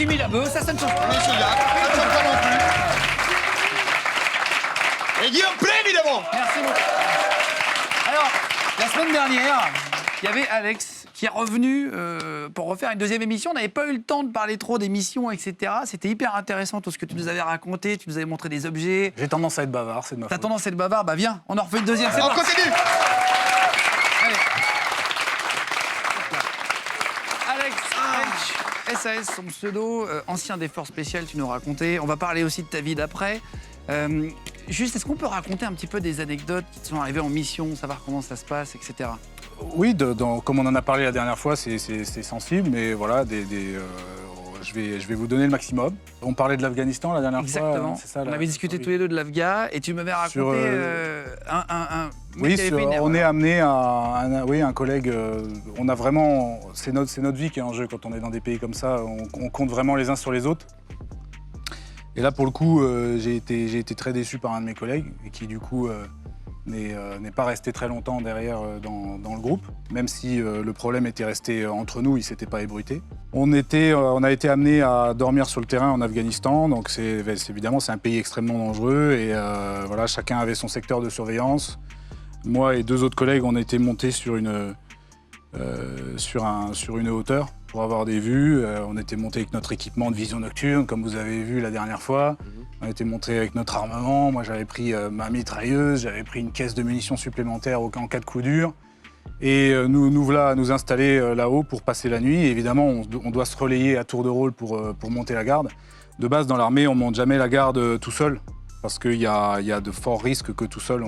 Jimmy Labeu, ça ne change pas. Monsieur Gap, ça ne change pas non plus. Et Guillaume Play, évidemment. Merci beaucoup. Alors, la semaine dernière, il y avait Alex qui est revenu pour refaire une deuxième émission. On n'avait pas eu le temps de parler trop d'émissions, etc. C'était hyper intéressant tout ce que tu nous avais raconté. Tu nous avais montré des objets. J'ai tendance à être bavard, c'est de ma T'as faute. tendance à être bavard, bah viens, on en refait une deuxième. C'est On parti. continue. Allez. Alex H, SAS, son pseudo, ancien des forces spéciales, tu nous racontais. On va parler aussi de ta vie d'après. Juste, est-ce qu'on peut raconter un petit peu des anecdotes qui te sont arrivées en mission, savoir comment ça se passe, etc. Oui, comme on en a parlé la dernière fois, c'est sensible, mais voilà, je vais vous donner le maximum. On parlait de l'Afghanistan la dernière Exactement. fois. C'est ça, on avait discuté tous les deux de l'Afghan et tu m'avais raconté Sur, un Oui, mec qui avait fait une erreur. on est amené à un collègue. On a vraiment, c'est notre vie qui est en jeu quand on est dans des pays comme ça. On compte vraiment les uns sur les autres. Et là, pour le coup, j'ai été très déçu par un de mes collègues et qui du coup n'est pas resté très longtemps derrière dans le groupe, même si le problème était resté entre nous, il ne s'était pas ébruité. On a été amené à dormir sur le terrain en Afghanistan, donc évidemment c'est un pays extrêmement dangereux et voilà, chacun avait son secteur de surveillance. Moi et deux autres collègues, on a été montés sur une hauteur pour avoir des vues. On était montés avec notre équipement de vision nocturne, comme vous avez vu la dernière fois. On était montés avec notre armement. Moi, j'avais pris ma mitrailleuse, j'avais pris une caisse de munitions supplémentaire en cas de coup dur. Et nous voilà nous installer là-haut pour passer la nuit. Et évidemment, on doit se relayer à tour de rôle pour monter la garde. De base, dans l'armée, on ne monte jamais la garde tout seul. Parce qu'il y a de forts risques que tout seul,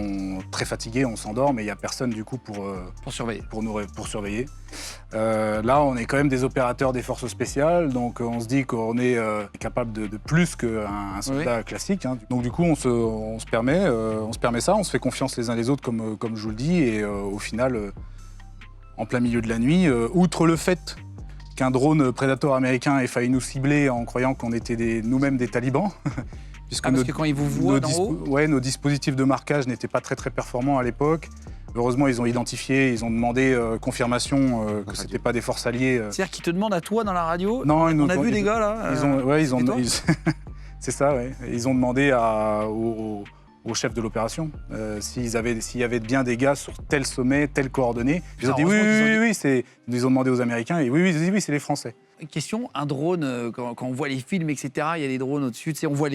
très fatigué, on s'endort, mais il n'y a personne du coup pour surveiller. Pour surveiller. Là, on est quand même des opérateurs des forces spéciales, donc on se dit qu'on est capable de plus qu'un soldat classique. Hein. Donc du coup, on se permet ça, on se fait confiance les uns les autres, comme je vous le dis, et au final, en plein milieu de la nuit, outre le fait qu'un drone Predator américain ait failli nous cibler en croyant qu'on était nous-mêmes des talibans. Parce que quand ils vous voient d'en haut... Ouais, nos dispositifs de marquage n'étaient pas très performants à l'époque. Heureusement, ils ont identifié, ils ont demandé confirmation que c'était pas des forces alliées. C'est-à-dire qu'ils te demandent à toi dans la radio. Non, on a vu des gars là. C'est ça, ouais. Ils ont demandé au chef de l'opération s'il y avait bien des gars sur tel sommet, telle coordonnée. Ils ont dit oui. Ils ont demandé aux Américains et oui, c'est les Français. Question, un drone, quand on voit les films, etc., il y a des drones au-dessus, on voit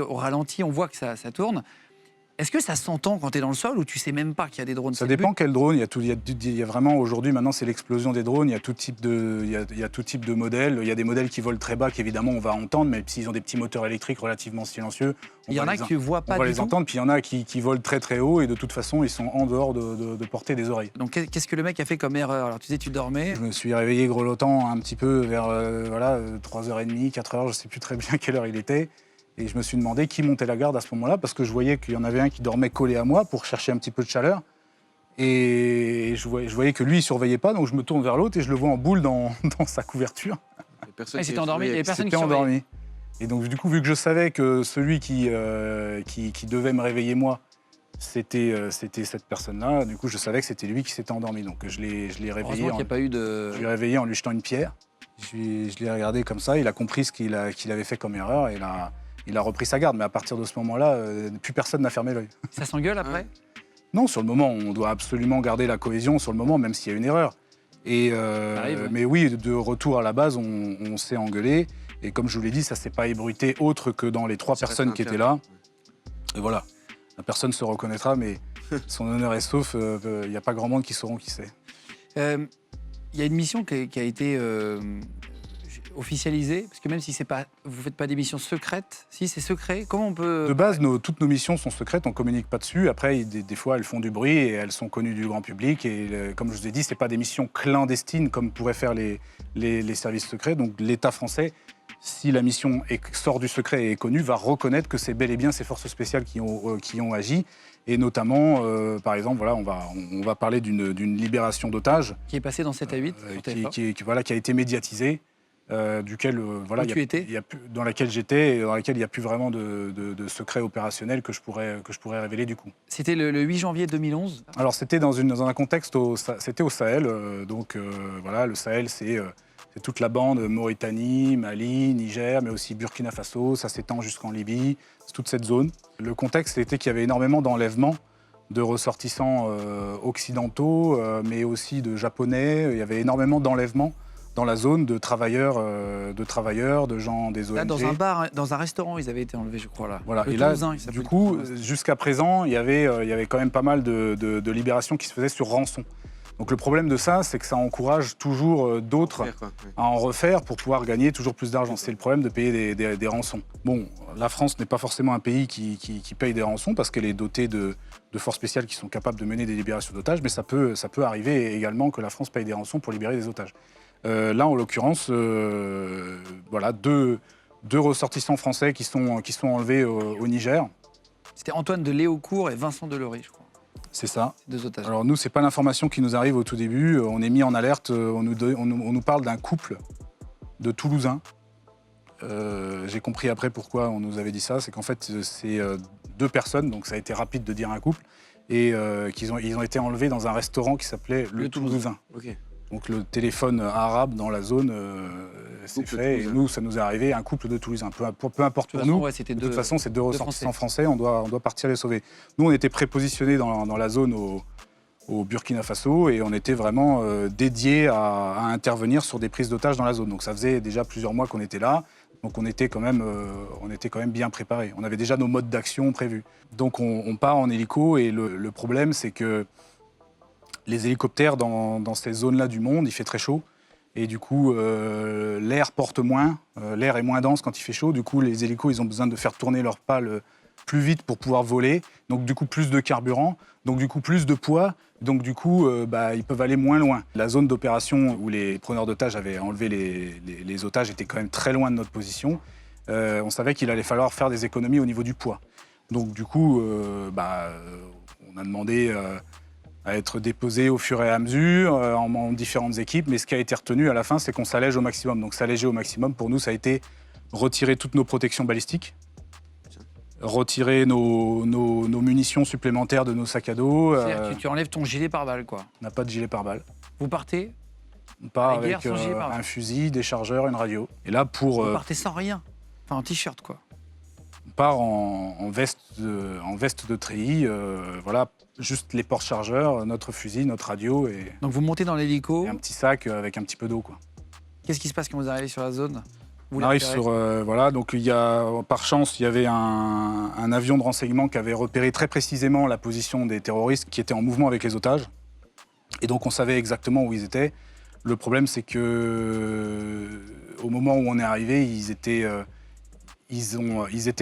au ralenti, on voit que ça tourne. Est-ce que ça s'entend quand tu es dans le sol ou tu sais même pas qu'il y a des drones? Ça dépend quel drone. Il y a vraiment aujourd'hui, maintenant, c'est l'explosion des drones. Il y a tout type de modèles. Il y a des modèles qui volent très bas qu'évidemment on va entendre, mais s'ils ont des petits moteurs électriques relativement silencieux, il y en a qui ne voient pas on va du les tout. entendre. Puis il y en a qui volent très haut et de toute façon ils sont en dehors de portée des oreilles. Donc qu'est-ce que le mec a fait comme erreur? Alors tu disais tu dormais. Je me suis réveillé grelottant un petit peu vers 3h30, 4h, je ne sais plus très bien quelle heure il était. Et je me suis demandé qui montait la garde à ce moment-là, parce que je voyais qu'il y en avait un qui dormait collé à moi pour chercher un petit peu de chaleur. Et je voyais que lui, il ne surveillait pas, donc je me tourne vers l'autre et je le vois en boule dans sa couverture. Il s'était endormi, il y avait personne qui endormi. Et donc du coup, vu que je savais que celui qui devait me réveiller moi, c'était cette personne-là, du coup je savais que c'était lui qui s'était endormi. Donc je l'ai réveillé. Je l'ai réveillé en lui jetant une pierre. Je l'ai regardé comme ça, il a compris ce qu'il avait fait comme erreur et il a repris sa garde, mais à partir de ce moment-là, plus personne n'a fermé l'œil. Ça s'engueule après? Non, sur le moment, on doit absolument garder la cohésion sur le moment, même s'il y a une erreur. Mais oui, de retour à la base, on s'est engueulé. Et comme je vous l'ai dit, ça ne s'est pas ébruité autre que dans les 3 personnes qui étaient là. Et voilà, la personne se reconnaîtra, mais son honneur est sauf, il n'y a pas grand monde qui sauront qui c'est. Il y a une mission qui a été officialisée, parce que même si vous ne faites pas des missions secrètes, si c'est secret, comment on peut... De base, toutes nos missions sont secrètes, on ne communique pas dessus. Après, des fois, elles font du bruit et elles sont connues du grand public. Et comme je vous ai dit, ce n'est pas des missions clandestines comme pourraient faire les services secrets. Donc l'État français, si la mission sort du secret et est connue, va reconnaître que c'est bel et bien ces forces spéciales qui ont agi. Et notamment, par exemple, voilà, on va parler d'une libération d'otages. Qui est passée dans 7 à 8 qui a été médiatisée, dans laquelle j'étais et dans laquelle il n'y a plus vraiment de secret opérationnel que je pourrais révéler du coup. C'était le 8 janvier 2011. Alors c'était dans un contexte, c'était au Sahel. Le Sahel, c'est C'est toute la bande Mauritanie, Mali, Niger, mais aussi Burkina Faso, ça s'étend jusqu'en Libye, c'est toute cette zone. Le contexte était qu'il y avait énormément d'enlèvements de ressortissants occidentaux, mais aussi de Japonais. Il y avait énormément d'enlèvements dans la zone de travailleurs, de gens des ONG. Là, dans un bar, dans un restaurant, ils avaient été enlevés, je crois, là. Voilà. Le Et là, Toulousain, il s'appelle du coup, le Toulousain. jusqu'à présent, il y avait quand même pas mal de libérations qui se faisaient sur rançon. Donc le problème de ça, c'est que ça encourage toujours d'autres à en refaire pour pouvoir gagner toujours plus d'argent. C'est le problème de payer des rançons. Bon, la France n'est pas forcément un pays qui paye des rançons parce qu'elle est dotée de forces spéciales qui sont capables de mener des libérations d'otages, mais ça peut arriver également que la France paye des rançons pour libérer des otages. Là, en l'occurrence, voilà, deux ressortissants français qui sont enlevés au Niger. C'était Antoine de Léaucourt et Vincent Delory, je crois. C'est ça. Ces deux otages. Alors nous, c'est pas l'information qui nous arrive au tout début. On est mis en alerte. On nous parle d'un couple de Toulousains. J'ai compris après pourquoi on nous avait dit ça. C'est qu'en fait, c'est deux personnes, donc ça a été rapide de dire un couple, et ils ont été enlevés dans un restaurant qui s'appelait Le Toulousain. Ok. Donc le téléphone arabe dans la zone, c'est fait. Et nous, ça nous est arrivé, un couple de Toulousains. Peu importe pour nous. Ouais, De toute façon, c'est deux ressortissants français. On doit partir les sauver. Nous, on était prépositionnés dans la zone au Burkina Faso et on était vraiment dédiés à intervenir sur des prises d'otages dans la zone. Donc ça faisait déjà plusieurs mois qu'on était là. Donc on était quand même bien préparés. On avait déjà nos modes d'action prévus. Donc on part en hélico et le problème, c'est que les hélicoptères dans ces zones-là du monde, il fait très chaud. Et du coup, l'air porte moins, l'air est moins dense quand il fait chaud. Du coup, les hélicos, ils ont besoin de faire tourner leurs pales plus vite pour pouvoir voler. Donc du coup, plus de carburant, donc du coup, plus de poids. Donc du coup, ils peuvent aller moins loin. La zone d'opération où les preneurs d'otages avaient enlevé les otages était quand même très loin de notre position. On savait qu'il allait falloir faire des économies au niveau du poids. Donc du coup, on a demandé à être déposé au fur et à mesure, en différentes équipes. Mais ce qui a été retenu à la fin, c'est qu'on s'allège au maximum. Donc s'alléger au maximum, pour nous, ça a été retirer toutes nos protections balistiques, retirer nos munitions supplémentaires de nos sacs à dos. C'est-à-dire que tu enlèves ton gilet pare-balles, quoi. On n'a pas de gilet pare-balles. Vous partez, On part La avec guerre sans gilet pare-balles. un fusil, des chargeurs, une radio. Et là, vous partez sans rien. Enfin, en t-shirt, quoi. on part en veste de treillis, voilà, juste les porte-chargeurs, notre fusil, notre radio et Donc vous montez dans l'hélico. un petit sac avec un petit peu d'eau, quoi. Qu'est-ce qui se passe quand vous arrivez sur la zone? Vous On les arrive repérez? sur, voilà, donc par chance, il y avait un avion de renseignement qui avait repéré très précisément la position des terroristes qui étaient en mouvement avec les otages. Et donc on savait exactement où ils étaient. Le problème, c'est que au moment où on est arrivé, ils étaient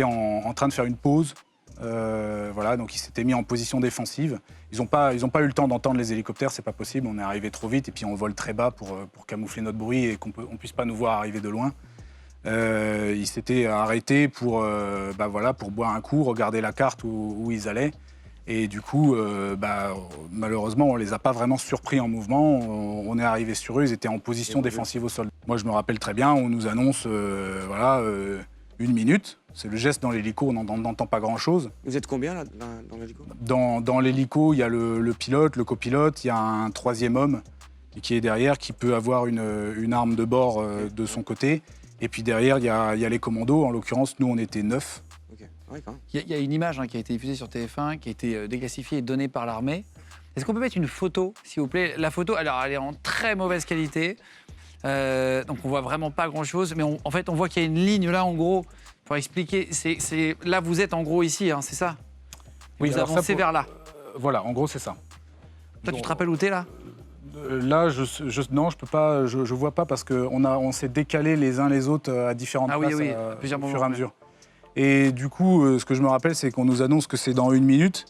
en train de faire une pause. Voilà, donc ils s'étaient mis en position défensive. Ils n'ont pas eu le temps d'entendre les hélicoptères, c'est pas possible. On est arrivé trop vite et puis on vole très bas pour camoufler notre bruit et qu'on puisse pas nous voir arriver de loin. Ils s'étaient arrêtés pour boire un coup, regarder la carte où ils allaient. Et du coup, malheureusement, on les a pas vraiment surpris en mouvement. On est arrivé sur eux, ils étaient en position défensive au sol. Moi, je me rappelle très bien, on nous annonce, 1 minute. C'est le geste dans l'hélico, on n'entend pas grand-chose. Vous êtes combien là, dans l'hélico? Dans l'hélico, il y a le pilote, le copilote, il y a un troisième homme qui est derrière, qui peut avoir une arme de bord de son côté. Et puis derrière, il y a les commandos. En l'occurrence, nous, on était 9. Ok, ouais, quand même. Il y a une image qui a été diffusée sur TF1, qui a été déclassifiée et donnée par l'armée. Est-ce qu'on peut mettre une photo, s'il vous plaît? La photo, alors, elle est en très mauvaise qualité. Donc on voit vraiment pas grand-chose. Mais en fait, on voit qu'il y a une ligne là, en gros, pour expliquer. Là, vous êtes en gros ici, hein, c'est ça? Oui, vous avancez vers là. Voilà, en gros, c'est ça. Toi, tu te rappelles où t'es là? Là, non, je peux pas, je vois pas parce qu'on s'est décalé les uns les autres à différentes places à au plusieurs fur et moments, à mesure. Et du coup, ce que je me rappelle, c'est qu'on nous annonce que c'est dans 1 minute,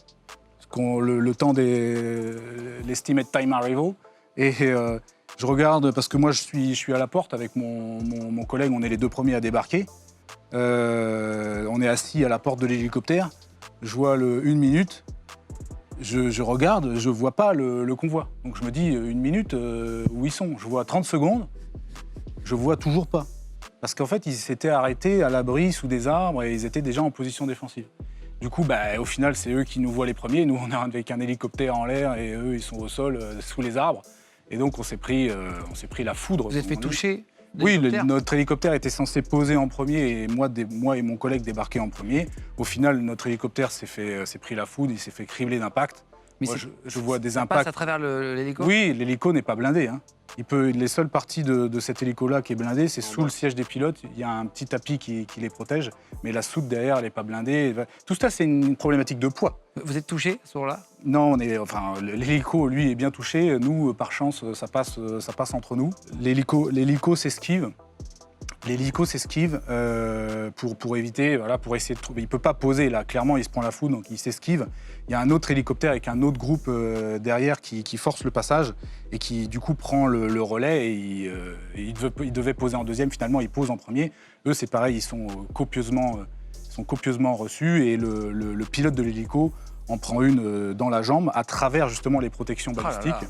le temps l'estimate time arrival. Et je regarde, parce que moi, je suis à la porte avec mon collègue, on est les 2 premiers à débarquer. On est assis à la porte de l'hélicoptère. Je vois 1 minute. Je regarde, je vois pas le convoi. Donc je me dis, 1 minute, où ils sont? Je vois 30 secondes, je vois toujours pas. Parce qu'en fait, ils s'étaient arrêtés à l'abri sous des arbres et ils étaient déjà en position défensive. Du coup, au final, c'est eux qui nous voient les premiers. Nous, on est avec un hélicoptère en l'air et eux, ils sont au sol, sous les arbres. Et donc, on s'est pris la foudre. Vous êtes fait comme on dit. toucher? Oui, l'hélicoptère. notre hélicoptère était censé poser en premier et moi et mon collègue débarquer en premier. Au final, notre hélicoptère s'est pris la foudre, il s'est fait cribler d'impact. Mais Moi, c'est- je vois des Ça passe impacts. à travers l'hélico. Oui, l'hélico n'est pas blindé. Hein. Les seules parties de cet hélico-là qui est blindé, c'est sous le siège des pilotes. Il y a un petit tapis qui les protège, mais la soute derrière, elle n'est pas blindée. Tout ça, c'est une problématique de poids. Vous êtes touché à ce jour-là? Non, l'hélico, lui, est bien touché. Nous, par chance, ça passe entre nous. L'hélico s'esquive. L'hélico s'esquive pour éviter, voilà, pour essayer de trouver. Il ne peut pas poser là, clairement, il se prend la foudre, donc il s'esquive. Il y a un autre hélicoptère avec un autre groupe derrière qui force le passage et qui du coup prend le relais et il devait poser en deuxième, finalement il pose en premier. Eux c'est pareil, ils sont copieusement reçus et le pilote de l'hélico en prend une dans la jambe à travers justement les protections Oh là balistiques. là.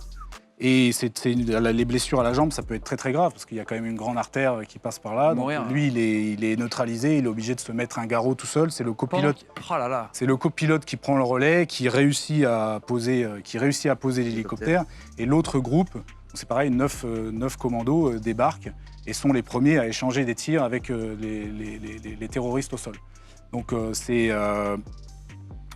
Et les blessures à la jambe, ça peut être très très grave parce qu'il y a quand même une grande artère qui passe par là. Donc, Mourir. lui, il est neutralisé, il est obligé de se mettre un garrot tout seul. C'est le copilote. Oh là là. C'est le copilote qui prend le relais, qui réussit à poser l'hélicoptère. Et l'autre groupe, c'est pareil, 9 commandos débarquent et sont les premiers à échanger des tirs avec les terroristes au sol. Donc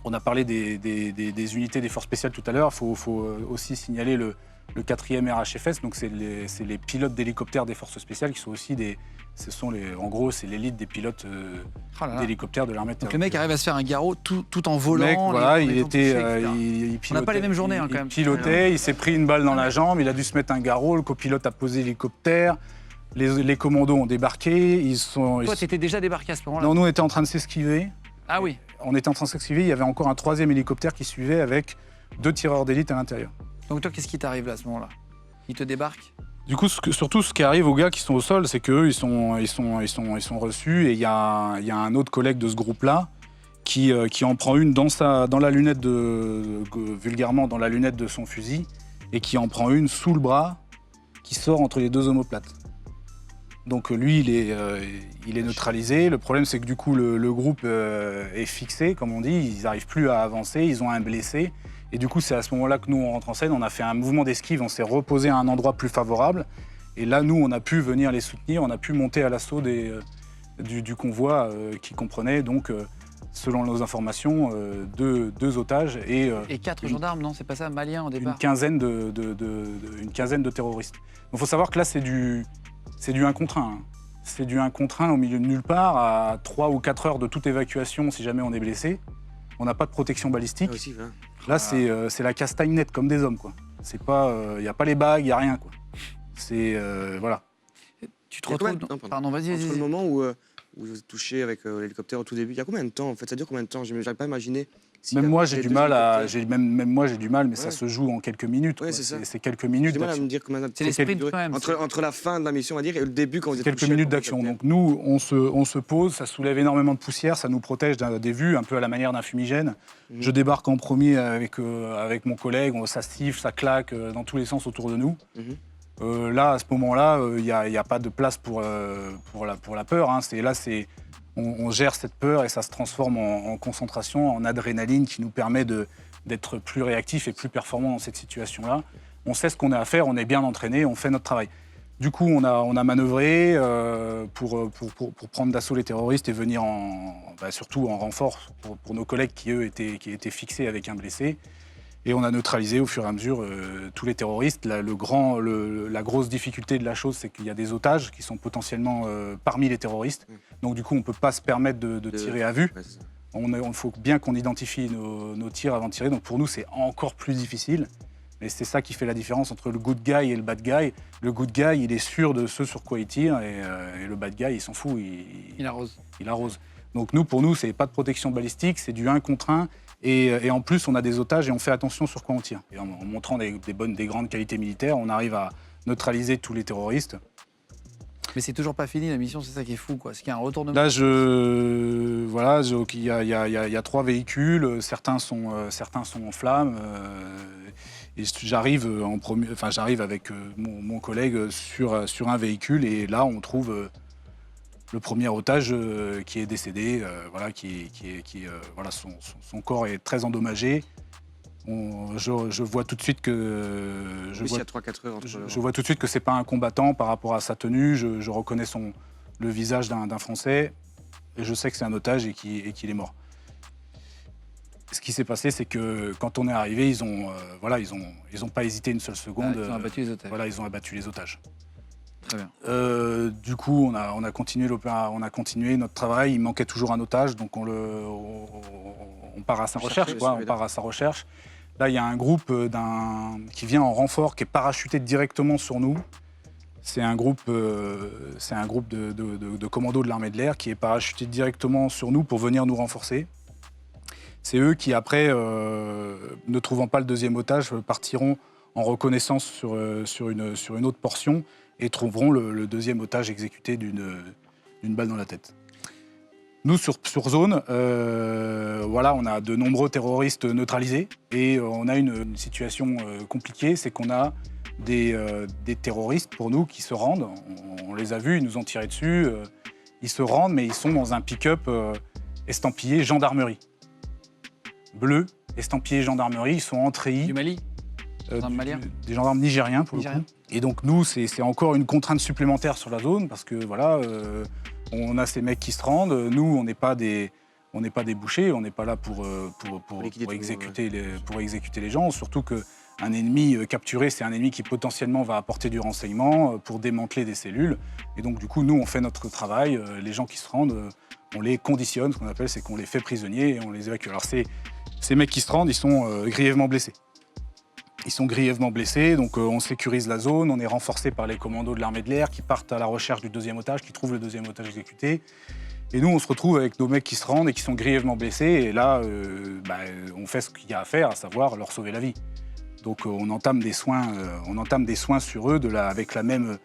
on a parlé des unités des forces spéciales tout à l'heure. Il faut aussi signaler le 4e RHFS, donc c'est les pilotes d'hélicoptères des forces spéciales qui sont aussi en gros, c'est l'élite des pilotes Oh là là. d'hélicoptères de l'armée de terre. Donc le mec arrive à se faire un garrot tout en Le volant. mec, voilà, en il étant touché, était, etc. il On n'a pas les mêmes journées, hein, quand même. Il pilotait, il s'est pris une balle dans la jambe, il a dû se mettre un garrot, le copilote a posé l'hélicoptère, les commandos ont débarqué, Toi, t'étais déjà débarqué à ce moment-là? Non, nous on était en train de s'esquiver. Ah oui. On était en train de s'esquiver, il y avait encore un 3e hélicoptère qui suivait avec 2 tireurs d'élite à l'intérieur. Donc toi, qu'est-ce qui t'arrive là à ce moment-là? Il te débarque? Du coup, surtout ce qui arrive aux gars qui sont au sol, c'est qu'eux, ils sont reçus et il y a un autre collègue de ce groupe-là qui en prend une dans la lunette vulgairement dans la lunette de son fusil et qui en prend une sous le bras qui sort entre les 2 omoplates. Donc lui, il est neutralisé. Le problème, c'est que du coup, le groupe est fixé, comme on dit. Ils n'arrivent plus à avancer, ils ont un blessé. Et du coup, c'est à ce moment-là que nous, on rentre en scène. On a fait un mouvement d'esquive, on s'est reposé à un endroit plus favorable. Et là, nous, on a pu venir les soutenir, on a pu monter à l'assaut du convoi qui comprenait donc, selon nos informations, 2 otages et 4 gendarmes, non? C'est pas ça, maliens au départ? une quinzaine de terroristes. Donc il faut savoir que là, c'est du 1 contre 1. Hein. C'est du 1 contre 1 au milieu de nulle part, à 3 ou 4 heures de toute évacuation si jamais on est blessé. On n'a pas de protection balistique. Ah, aussi, hein. Là, c'est la castagne nette, comme des hommes. Il n'y a pas les bagues, il n'y a rien. Quoi. C'est... voilà. Tu te Et retrouves... toi, non, Pardon, vas-y, Entre le vas-y. moment où vous êtes touché avec l'hélicoptère au tout début, il y a combien de temps en fait? Ça dure combien de temps? Je n'arrive pas à imaginer. Même moi, j'ai du mal, même moi, j'ai du mal, mais Ouais. ça se joue en quelques minutes. Ouais, quoi. c'est ça. C'est quelques J'ai minutes du mal à d'action. me dire combien de temps. C'est les ça peut sprints, durer. quand même. Entre la fin de la mission, on va dire, et le début quand vous êtes Quelques touché minutes par d'action. l'hélicoptère. Donc nous, on se pose, ça soulève énormément de poussière, ça nous protège des vues, un peu à la manière d'un fumigène. Je débarque en premier avec mon collègue, ça siffle, ça claque dans tous les sens autour de nous. Là, à ce moment-là, il n'y a pas de place pour la peur. Hein. On gère cette peur et ça se transforme en concentration, en adrénaline qui nous permet d'être plus réactifs et plus performants dans cette situation-là. On sait ce qu'on a à faire, on est bien entraîné, on fait notre travail. Du coup, on a manœuvré pour prendre d'assaut les terroristes et venir surtout en renfort pour nos collègues qui, eux, étaient fixés avec un blessé. Et on a neutralisé au fur et à mesure tous les terroristes. La grosse difficulté de la chose, c'est qu'il y a des otages qui sont potentiellement parmi les terroristes. Donc du coup, on ne peut pas se permettre de tirer à vue. Ouais, c'est ça. Il faut bien qu'on identifie nos tirs avant de tirer. Donc pour nous, c'est encore plus difficile. Mais c'est ça qui fait la différence entre le good guy et le bad guy. Le good guy, il est sûr de ce sur quoi il tire. Et le bad guy, il s'en fout. Il arrose. Il arrose. Donc pour nous, c'est pas de protection balistique, c'est du 1 contre 1. Et en plus, on a des otages et on fait attention sur quoi on tire. Et en montrant des grandes qualités militaires, on arrive à neutraliser tous les terroristes. Mais c'est toujours pas fini la mission, c'est ça qui est fou, quoi. C'est qu'il y a un retournement. Là, il y a 3 véhicules, certains sont en flammes. Et j'arrive avec mon collègue sur un véhicule et là, on trouve le premier otage qui est décédé, son corps est très endommagé. Je vois tout de suite que Oui, il y a 3-4 heures entre je vois tout de suite que c'est pas un combattant par rapport à sa tenue. Je reconnais le visage d'un Français et je sais que c'est un otage et qu'il est mort. Ce qui s'est passé, c'est que quand on est arrivé, ils ont pas hésité une seule seconde. Ils ont abattu les otages. Voilà, ils ont abattu les otages. Très bien. Du coup, on a continué notre travail. Il manquait toujours un otage, donc on part à sa recherche. On part à sa recherche. Là, il y a un groupe qui vient en renfort, qui est parachuté directement sur nous. C'est un groupe de commandos de l'armée de l'air qui est parachuté directement sur nous pour venir nous renforcer. C'est eux qui, après, ne trouvant pas le deuxième otage, partiront en reconnaissance sur une autre portion et trouveront le deuxième otage exécuté d'une balle dans la tête. Nous, sur zone, on a de nombreux terroristes neutralisés et on a une situation compliquée, c'est qu'on a des terroristes, pour nous, qui se rendent. On les a vus, ils nous ont tiré dessus. Ils se rendent, mais ils sont dans un pick-up estampillé gendarmerie. Bleu, estampillé gendarmerie, ils sont en treillis. Du Mali Des gendarmes nigériens, pour le coup. Et donc, nous, c'est encore une contrainte supplémentaire sur la zone, parce que, on a ces mecs qui se rendent. Nous, on n'est pas des bouchers, on n'est pas là pour exécuter les gens. Surtout qu'un ennemi capturé, c'est un ennemi qui potentiellement va apporter du renseignement pour démanteler des cellules. Et donc, du coup, nous, on fait notre travail. Les gens qui se rendent, on les conditionne, ce qu'on appelle, c'est qu'on les fait prisonniers et on les évacue. Alors, ces mecs qui se rendent, ils sont grièvement blessés. Ils sont grièvement blessés, donc on sécurise la zone, on est renforcé par les commandos de l'armée de l'air qui partent à la recherche du deuxième otage, qui trouvent le deuxième otage exécuté. Et nous, on se retrouve avec nos mecs qui se rendent et qui sont grièvement blessés. Et là, on fait ce qu'il y a à faire, à savoir leur sauver la vie. Donc on entame des soins sur eux avec le même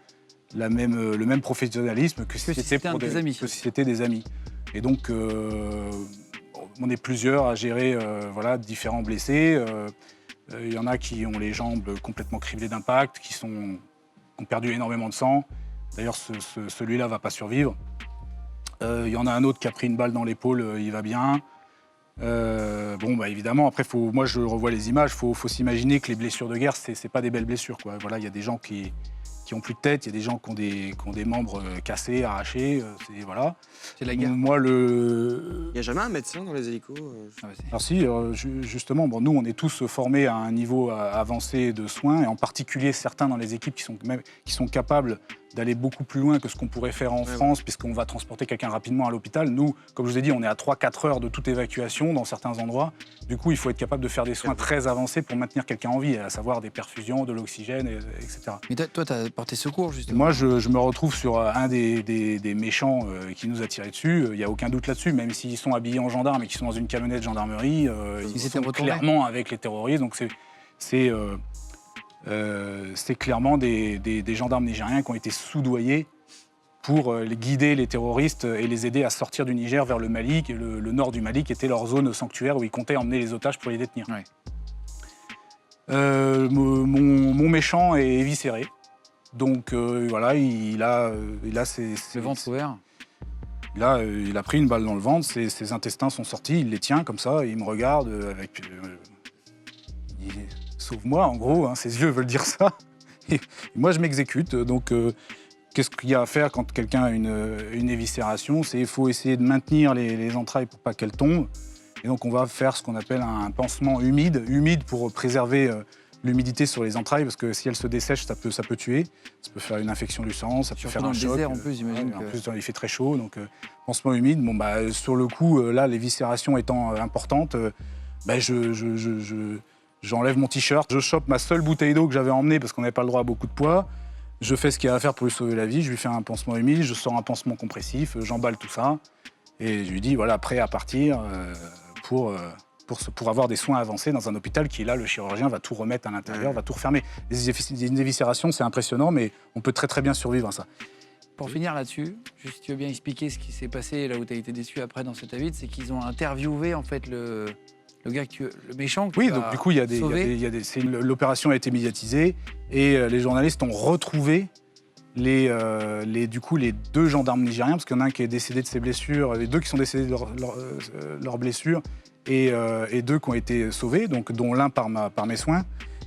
professionnalisme que si c'était des amis. Et donc, on est plusieurs à gérer différents blessés. Il y en a qui ont les jambes complètement criblées d'impact, qui ont perdu énormément de sang. D'ailleurs, celui-là ne va pas survivre. Il y en a un autre qui a pris une balle dans l'épaule, il va bien. Évidemment, après, moi je revois les images, il faut s'imaginer que les blessures de guerre, c'est pas des belles blessures, quoi. Voilà, il y a des gens qui ont plus de tête, il y a des gens qui ont des membres cassés, arrachés, voilà. C'est la guerre. Il n'y a jamais un médecin dans les hélicos Alors si, justement, nous on est tous formés à un niveau avancé de soins, et en particulier certains dans les équipes qui sont capables d'aller beaucoup plus loin que ce qu'on pourrait faire en France, puisqu'on va transporter quelqu'un rapidement à l'hôpital. Nous, comme je vous ai dit, on est à 3-4 heures de toute évacuation dans certains endroits. Du coup, il faut être capable de faire des soins très avancés pour maintenir quelqu'un en vie, à savoir des perfusions, de l'oxygène, etc. Mais toi, tu as porté secours, justement. Moi, je me retrouve sur un des méchants qui nous a tiré dessus. Il n'y a aucun doute là-dessus, même s'ils sont habillés en gendarme et qu'ils sont dans une camionnette gendarmerie, ils sont clairement avec les terroristes. Donc c'est clairement des gendarmes nigériens qui ont été soudoyés pour guider les terroristes et les aider à sortir du Niger vers le Mali, le nord du Mali, qui était leur zone sanctuaire où ils comptaient emmener les otages pour les détenir. Ouais. Mon méchant est éviscéré. Donc il a le ventre ouvert. Là, il a pris une balle dans le ventre, ses intestins sont sortis, il les tient comme ça, et il me regarde avec... Sauve-moi, en gros, hein, ses yeux veulent dire ça. Et moi, je m'exécute. Donc, qu'est-ce qu'il y a à faire quand quelqu'un a une éviscération? C'est qu'il faut essayer de maintenir les entrailles pour pas qu'elles tombent. Et donc, on va faire ce qu'on appelle un pansement humide pour préserver l'humidité sur les entrailles, parce que si elles se dessèchent, ça peut tuer. Ça peut faire une infection du sang, ça peut faire un choc. Dans le désert, en plus, j'imagine. En plus, il fait très chaud, donc pansement humide. Sur le coup, là, l'éviscération étant importante, j'enlève mon t-shirt, je chope ma seule bouteille d'eau que j'avais emmenée parce qu'on n'avait pas le droit à beaucoup de poids. Je fais ce qu'il y a à faire pour lui sauver la vie, je lui fais un pansement humide, je sors un pansement compressif, j'emballe tout ça et je lui dis voilà, prêt à partir pour avoir des soins avancés dans un hôpital qui, là, le chirurgien va tout remettre à l'intérieur, va tout refermer. Une éviscération, c'est impressionnant, mais on peut très très bien survivre à ça. Pour finir là-dessus, juste si tu veux bien expliquer ce qui s'est passé là où tu as été déçu après dans cette avide, c'est qu'ils ont interviewé en fait le gars le méchant. Oui, donc du coup, l'opération a été médiatisée et les journalistes ont retrouvé les deux gendarmes nigériens, parce qu'il y en a un qui est décédé de ses blessures, les deux qui sont décédés de leurs blessures, et 2 qui ont été sauvés, donc, dont l'un par mes soins.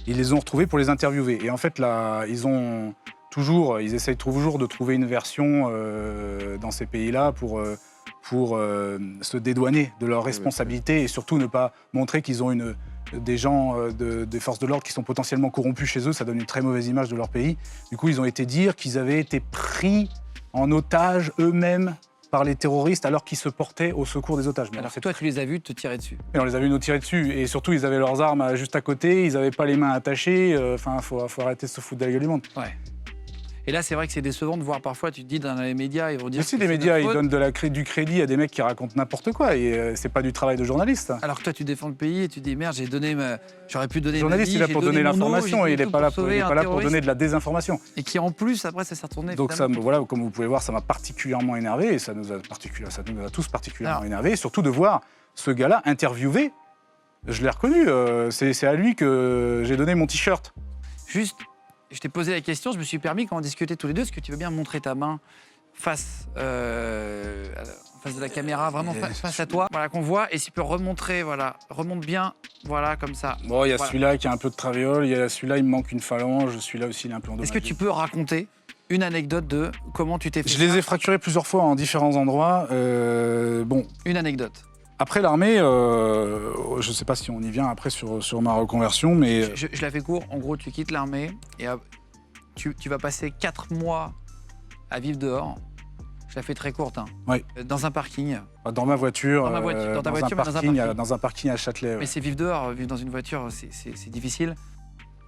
Ils les ont retrouvés pour les interviewer. Et en fait, là, ils essayent toujours de trouver une version dans ces pays-là pour se dédouaner de leurs responsabilités et surtout ne pas montrer qu'ils ont des gens des forces de l'ordre qui sont potentiellement corrompus chez eux. Ça donne une très mauvaise image de leur pays. Du coup, ils ont été dire qu'ils avaient été pris en otage eux-mêmes par les terroristes alors qu'ils se portaient au secours des otages. Mais Alors toi, tu les as vus te tirer dessus. Et on les a vus nous tirer dessus. Et surtout, ils avaient leurs armes juste à côté, ils n'avaient pas les mains attachées. Enfin, faut arrêter de se foutre de la gueule du monde. Ouais. Et là, c'est vrai que c'est décevant de voir parfois, tu te dis dans les médias, ils vont dire. Mais si les médias, ils donnent du crédit à des mecs qui racontent n'importe quoi. Et c'est pas du travail de journaliste. Alors que toi, tu défends le pays et tu dis merde, j'aurais pu donner. Le journaliste, ma vie, il est là pour donner l'information et il n'est pas là pour sauver donner de la désinformation. Et qui en plus, après, ça s'est retourné. Donc ça, voilà, comme vous pouvez voir, ça m'a particulièrement énervé et ça nous a tous particulièrement énervé. Surtout de voir ce gars-là interviewé. Je l'ai reconnu. C'est à lui que j'ai donné mon t-shirt. Juste. Je t'ai posé la question, je me suis permis, quand on discutait tous les deux, est-ce que tu veux bien montrer ta main face de la caméra, vraiment face à toi, voilà, qu'on voit, et si tu peux remontrer, voilà, remonte bien, voilà, comme ça. Bon, il y a celui-là qui a un peu de travéole, il y a celui-là, il me manque une phalange, celui-là aussi, il est un peu endommagé. Est-ce que tu peux raconter une anecdote de comment tu t'es fait Je les ai fracturés plusieurs fois en différents endroits. Bon. Une anecdote. Après l'armée, je ne sais pas si on y vient après sur ma reconversion, mais... Je la fais court. En gros, tu quittes l'armée et tu vas passer 4 mois à vivre dehors. Je la fais très courte. Hein. Oui. Dans un parking. Dans ma voiture. Dans ta voiture, dans un parking à Châtelet. Mais c'est vivre dehors, vivre dans une voiture, c'est difficile.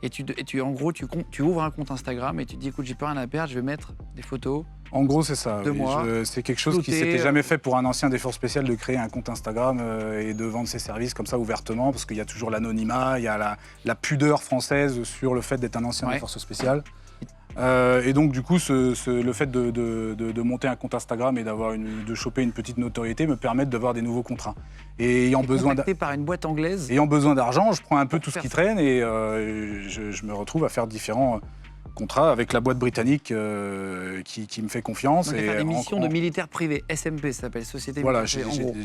Et en gros, tu ouvres un compte Instagram et tu te dis, écoute, j'ai plus rien à perdre, je vais mettre des photos. En gros, c'est ça. Oui. C'est quelque chose qui s'était jamais fait pour un ancien des forces spéciales de créer un compte Instagram et de vendre ses services comme ça ouvertement, parce qu'il y a toujours l'anonymat, il y a la pudeur française sur le fait d'être un ancien des forces spéciales. Et donc, du coup, le fait de monter un compte Instagram et de choper une petite notoriété me permet d'avoir des nouveaux contrats. Et ayant besoin par une boîte anglaise. Ayant besoin d'argent, je prends un peu tout ce qui traîne et je me retrouve à faire différents contrat avec la boîte britannique qui me fait confiance. Donc, faire des missions de militaires privés, SMP, ça s'appelle, Société Militaire, en gros.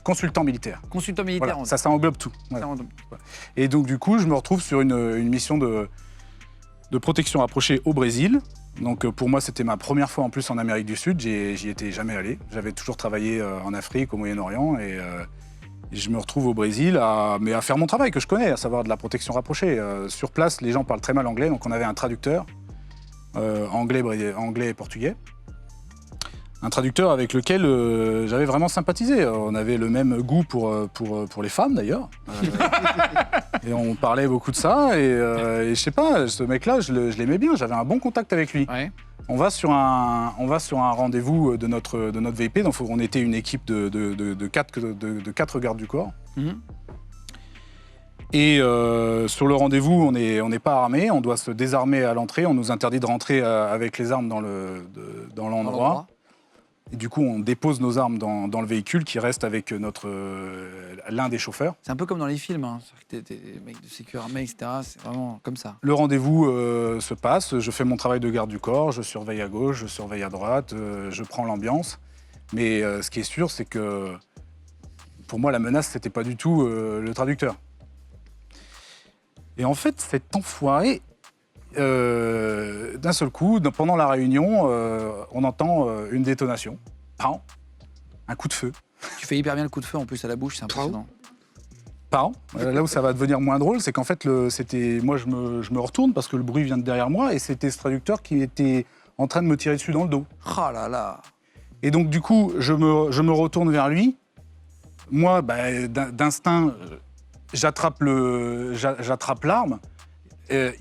Consultant militaire. Consultant militaire. Voilà, ça englobe tout. Voilà. Et donc, du coup, je me retrouve sur une mission de protection rapprochée au Brésil. Donc, pour moi, c'était ma première fois en plus en Amérique du Sud. J'y étais jamais allé. J'avais toujours travaillé en Afrique, au Moyen-Orient. Et je me retrouve au Brésil à faire mon travail que je connais, à savoir de la protection rapprochée. Sur place, les gens parlent très mal anglais, donc on avait un traducteur, anglais et portugais. Un traducteur avec lequel j'avais vraiment sympathisé. On avait le même goût pour les femmes, d'ailleurs. Et on parlait beaucoup de ça. Et je sais pas, ce mec-là, je l'aimais bien. J'avais un bon contact avec lui. Ouais. On va sur un rendez-vous de notre VIP. Donc on était une équipe de 4 gardes du corps. Mmh. Et sur le rendez-vous, on n'est pas armé. On doit se désarmer à l'entrée. On nous interdit de rentrer avec les armes dans l'endroit. Et du coup, on dépose nos armes dans le véhicule qui reste avec l'un des chauffeurs. C'est un peu comme dans les films, hein. T'es mec de sécu armé, etc. C'est vraiment comme ça. Le rendez-vous se passe, je fais mon travail de garde du corps, je surveille à gauche, je surveille à droite, je prends l'ambiance. Mais ce qui est sûr, c'est que pour moi, la menace, c'était pas du tout le traducteur. Et en fait, cet enfoiré... d'un seul coup, pendant la réunion, on entend une détonation. Pam, un coup de feu. Tu fais hyper bien le coup de feu en plus à la bouche, c'est impressionnant. Pam. Là où ça va devenir moins drôle, c'est qu'en fait, moi je me retourne parce que le bruit vient de derrière moi et c'était ce traducteur qui était en train de me tirer dessus dans le dos. Oh là là. Et donc du coup, je me retourne vers lui. Moi, d'instinct, j'attrape l'arme.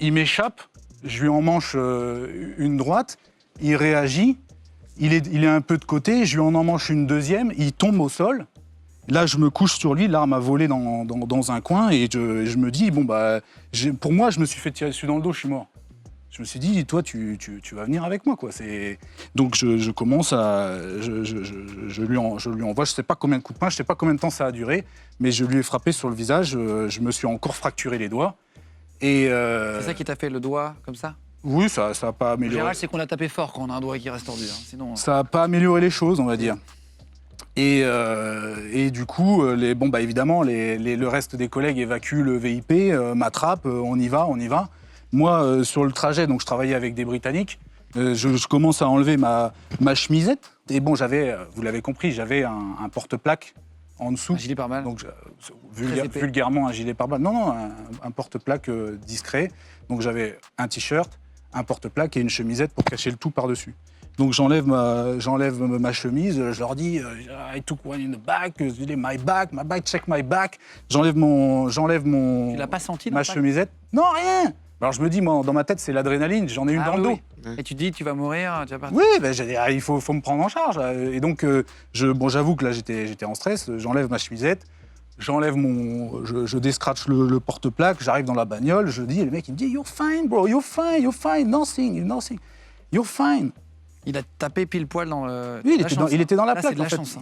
Il m'échappe. Je lui emmanche une droite, il réagit, il est un peu de côté, je lui en emmanche une deuxième, il tombe au sol. Là, je me couche sur lui, l'arme a volé dans un coin et je me dis, pour moi, je me suis fait tirer dessus dans le dos, je suis mort. Je me suis dit, toi, tu vas venir avec moi, quoi. Donc, je commence à... Je lui envoie, je ne sais pas combien de coups de poing, je ne sais pas combien de temps ça a duré, mais je lui ai frappé sur le visage, je me suis encore fracturé les doigts. C'est ça qui t'a fait le doigt comme ça? Oui, ça n'a pas amélioré. En général, c'est qu'on a tapé fort quand on a un doigt qui reste tordu. Hein. Sinon, ça n'a pas amélioré les choses, on va dire. Et du coup, évidemment, le reste des collègues évacuent le VIP, m'attrapent, on y va. Moi, sur le trajet, donc je travaillais avec des Britanniques, je commence à enlever ma chemisette. Et bon, vous l'avez compris, j'avais un porte-plaque en dessous. Un gilet pare-balles. Donc, épais. vulgairement, un gilet pare-balles. Non, un porte-plaque discret. Donc, j'avais un t-shirt, un porte-plaque et une chemisette pour cacher le tout par-dessus. Donc, j'enlève ma chemise, je leur dis I took one in the back, my back, check my back. J'enlève mon. Tu l'as pas senti ma chemisette. Non, rien. Alors, je me dis, moi, dans ma tête, c'est l'adrénaline, j'en ai une dans le dos. Oui. Et tu te dis, tu vas mourir, tu vas partir. Oui, il faut me prendre en charge. Et donc, j'avoue que là, j'étais en stress. J'enlève ma chemisette, je descratche le porte-plaque, j'arrive dans la bagnole, je dis, et le mec, il me dit, you're fine, bro, you're fine, nothing, you're fine. Il a tapé pile poil dans le. Oui, il était dans la là, plaque. c'est de la En fait. chance, hein.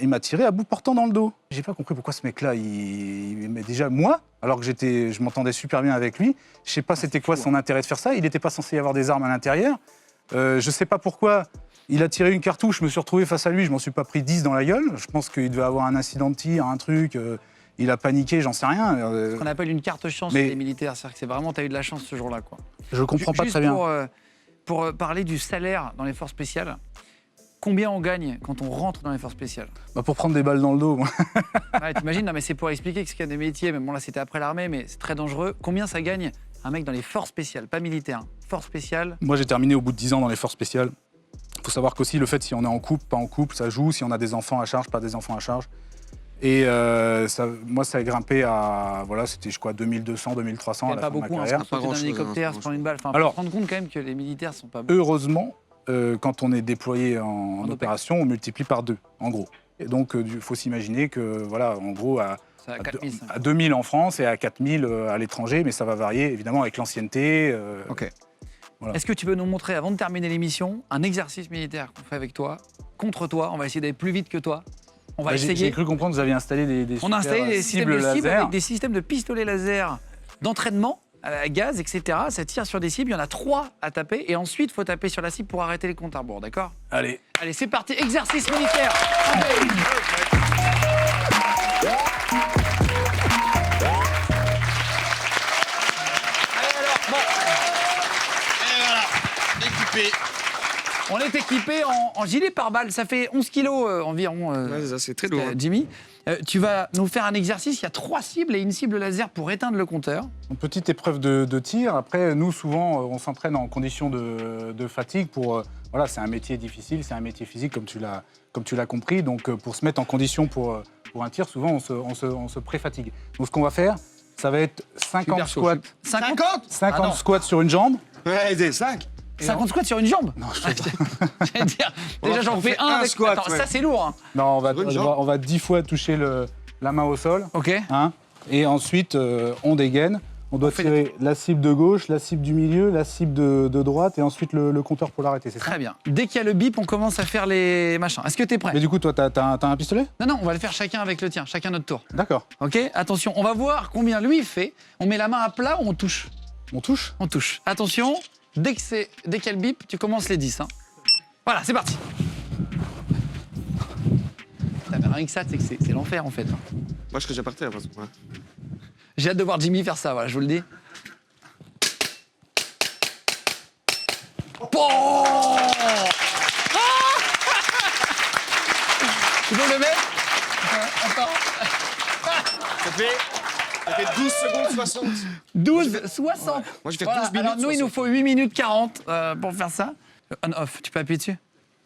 Il m'a tiré à bout portant dans le dos. J'ai pas compris pourquoi ce mec-là, mais déjà moi, alors que je m'entendais super bien avec lui, je sais pas c'était quoi son intérêt de faire ça. Il n'était pas censé y avoir des armes à l'intérieur. Je sais pas pourquoi. Il a tiré une cartouche, je me suis retrouvé face à lui, je m'en suis pas pris 10 dans la gueule. Je pense qu'il devait avoir un incident de tir, un truc. Il a paniqué, j'en sais rien. Ce qu'on appelle une carte chance mais- chez les militaires, c'est-à-dire que c'est vraiment, t'as eu de la chance ce jour-là, quoi. Je comprends pas Juste très bien. Pour parler du salaire dans les forces spéciales, combien on gagne quand on rentre dans les forces spéciales? Bah, pour prendre des balles dans le dos. Moi. Ouais, t'imagines, non mais c'est pour expliquer qu'il y a des métiers, mais bon là c'était après l'armée, mais c'est très dangereux. Combien ça gagne un mec dans les forces spéciales, pas militaires, hein. Forces spéciales. Moi, j'ai terminé au bout de 10 ans dans les forces spéciales. Il faut savoir qu'aussi, le fait si on est en couple, pas en couple, ça joue. Si on a des enfants à charge, pas des enfants à charge. Et moi, ça a grimpé à, voilà, c'était, je crois, 2200, 2300 Il à n'y la a fin pas de ma beaucoup, hein, carrière. se sauter d'un grand-chose, hélicoptère, hein, se prendre une balle. Enfin, Alors- faut se rendre compte quand même que les militaires sont pas. Heureusement, quand on est déployé en OPEX. opération, on multiplie par 2, en gros. Et donc, il faut s'imaginer que, voilà, en gros, C'est à 4500. à 2000 en France et à 4000 à l'étranger, mais ça va varier, évidemment, avec l'ancienneté. Ok. Voilà. Est-ce que tu peux nous montrer, avant de terminer l'émission, un exercice militaire qu'on fait avec toi, contre toi? On va essayer d'aller plus vite que toi. On va J'ai essayer. cru comprendre que vous aviez installé des On a super installé des systèmes cibles de cibles laser. avec des systèmes de pistolets laser d'entraînement à gaz, etc. Ça tire sur des cibles. Il y en a 3 à taper. Et ensuite, il faut taper sur la cible pour arrêter les comptes à rebours. D'accord? Allez. Allez, c'est parti. Exercice militaire. Allez, alors, bon. Et voilà, équipé. On est équipé en gilet pare-balles. Ça fait 11 kilos environ. Ouais, c'est ça, c'est très lourd. Jimmy, tu vas nous faire un exercice. Il y a 3 cibles et une cible laser pour éteindre le compteur. Une petite épreuve de tir. Après, nous, souvent, on s'entraîne en conditions de fatigue pour... voilà, c'est un métier difficile, c'est un métier physique, comme tu l'as compris. Donc, pour se mettre en condition pour un tir, souvent, on se pré-fatigue. Donc, ce qu'on va faire, ça va être 50 Super chaud, squats. 50 50 Ah non. squats sur une jambe. Ouais, des 5. 50 squats sur une jambe. Non, je fais pas. J'allais dire, déjà j'en on fais fait un un avec... squat, Attends, ouais. ça c'est lourd. Hein. Non, Sur une jambe. on va 10 fois toucher la main au sol. Ok. Hein, et ensuite, on dégaine. On doit fait tirer la cible de gauche, la cible du milieu, la cible de droite et ensuite le compteur pour l'arrêter, c'est ça? Très bien. Dès qu'il y a le bip, on commence à faire les machins. Est-ce que t'es prêt? Mais du coup, toi, t'as un pistolet? Non, non, on va le faire chacun avec le tien, chacun notre tour. D'accord. Ok. Attention, on va voir combien lui fait. On met la main à plat ou on touche? On touche? On touche. Attention, dès qu'il y a le bip, tu commences les 10. Hein. Voilà, c'est parti. Putain, mais rien que ça, c'est l'enfer en fait. Moi, je serais déjà parti là, parce que. Ouais. J'ai hâte de voir Jimmy faire ça, voilà, je vous le dis. Bon Tu peux le mettre Attends. Ça fait 12 secondes 60. 12, 60. Moi, je fais Voilà, 12 minutes. alors nous, il nous 60. faut 8 minutes 40 pour faire ça. On-off, tu peux appuyer dessus?